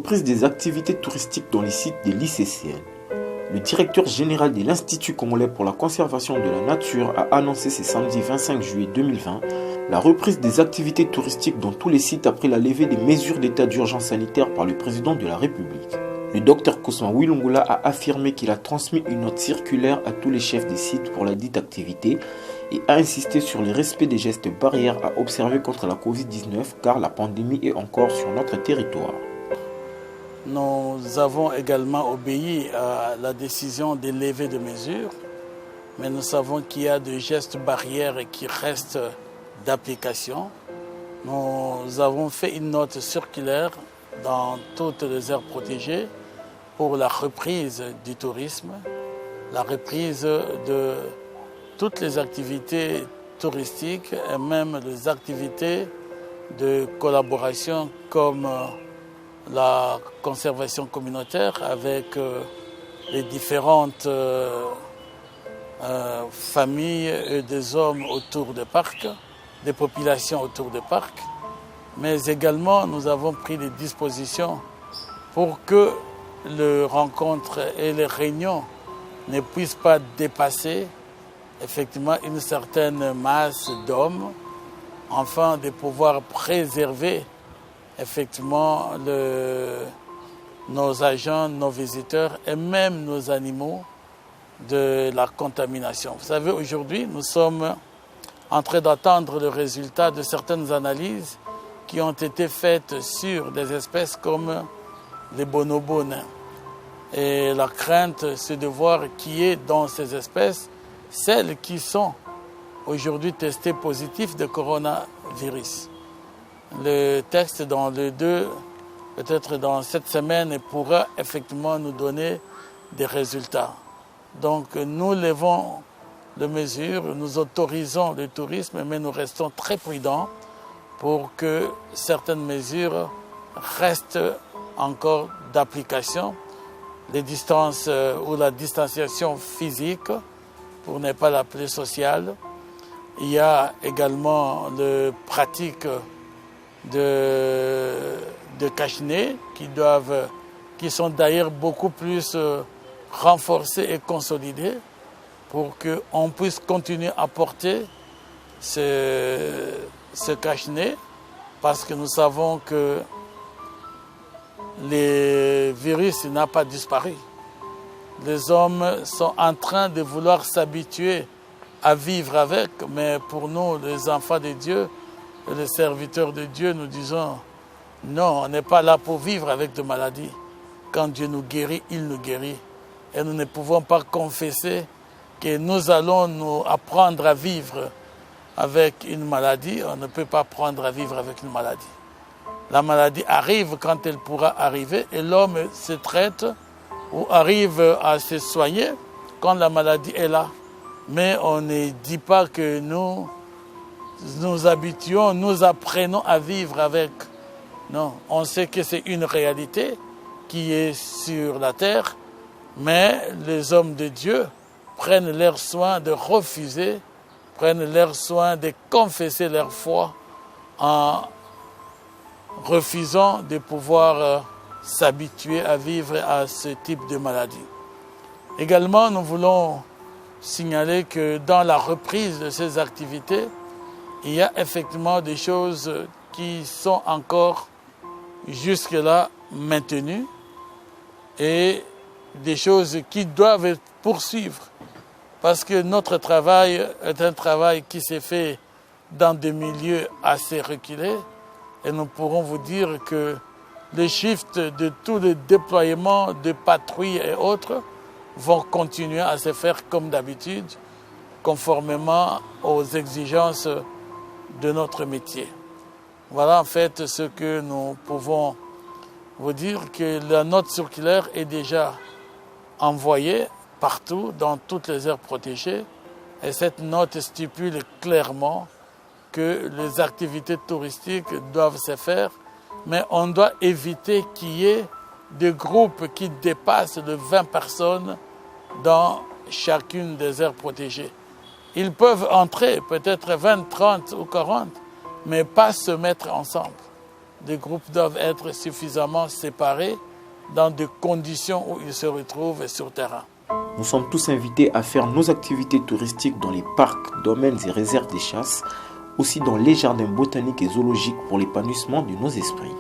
reprise des activités touristiques dans les sites des lycéennes. Le directeur général de l'Institut congolais pour la conservation de la nature a annoncé ce samedi 25 juillet 2020 la reprise des activités touristiques dans tous les sites après la levée des mesures d'état d'urgence sanitaire par le président de la République. Le docteur Cosma Wilungula a affirmé qu'il a transmis une note circulaire à tous les chefs des sites pour la dite activité et a insisté sur le respect des gestes barrières à observer contre la Covid-19 car la pandémie est encore sur notre territoire. Nous avons également obéi à la décision de lever de mesures, mais nous savons qu'il y a des gestes barrières qui restent d'application. Nous avons fait une note circulaire dans toutes les aires protégées pour la reprise du tourisme, la reprise de toutes les activités touristiques et même les activités de collaboration comme la conservation communautaire avec les différentes familles et des hommes autour des parcs, des populations autour des parcs. Mais également, nous avons pris des dispositions pour que les rencontres et les réunions ne puissent pas dépasser effectivement une certaine masse d'hommes, afin de pouvoir préserver effectivement nos agents, nos visiteurs et même nos animaux de la contamination. Vous savez, aujourd'hui, nous sommes en train d'attendre le résultat de certaines analyses qui ont été faites sur des espèces comme les bonobos nains. Et la crainte, c'est de voir qui est dans ces espèces celles qui sont aujourd'hui testées positives de coronavirus. Le texte dans le 2, peut-être dans cette semaine, pourra effectivement nous donner des résultats. Donc nous levons les mesures, nous autorisons le tourisme, mais nous restons très prudents pour que certaines mesures restent encore d'application. Les distances ou la distanciation physique, pour ne pas l'appeler sociale. Il y a également les pratiques de cache-nez qui sont d'ailleurs beaucoup plus renforcées et consolidées pour qu'on puisse continuer à porter ce cache-nez parce que nous savons que le virus n'a pas disparu. Les hommes sont en train de vouloir s'habituer à vivre avec, mais pour nous, les enfants de Dieu, les serviteurs de Dieu, nous disons non, on n'est pas là pour vivre avec des maladies. Quand Dieu nous guérit, il nous guérit. Et nous ne pouvons pas confesser que nous allons nous apprendre à vivre avec une maladie. On ne peut pas apprendre à vivre avec une maladie. La maladie arrive quand elle pourra arriver et l'homme se traite ou arrive à se soigner quand la maladie est là. Mais on ne dit pas que nous habituons, nous apprenons à vivre avec. Non, on sait que c'est une réalité qui est sur la terre, mais les hommes de Dieu prennent leur soin de refuser, prennent leur soin de confesser leur foi en refusant de pouvoir s'habituer à vivre à ce type de maladie. Également, nous voulons signaler que dans la reprise de ces activités, il y a effectivement des choses qui sont encore jusque-là maintenues et des choses qui doivent poursuivre parce que notre travail est un travail qui s'est fait dans des milieux assez reculés et nous pourrons vous dire que les shifts de tous les déploiements de patrouilles et autres vont continuer à se faire comme d'habitude, conformément aux exigences de notre métier. Voilà en fait ce que nous pouvons vous dire, que la note circulaire est déjà envoyée partout dans toutes les aires protégées et cette note stipule clairement que les activités touristiques doivent se faire, mais on doit éviter qu'il y ait des groupes qui dépassent de 20 personnes dans chacune des aires protégées. Ils peuvent entrer peut-être 20, 30 ou 40, mais pas se mettre ensemble. des groupes doivent être suffisamment séparés dans des conditions où ils se retrouvent sur terrain. Nous sommes tous invités à faire nos activités touristiques dans les parcs, domaines et réserves des chasses, aussi dans les jardins botaniques et zoologiques pour l'épanouissement de nos esprits.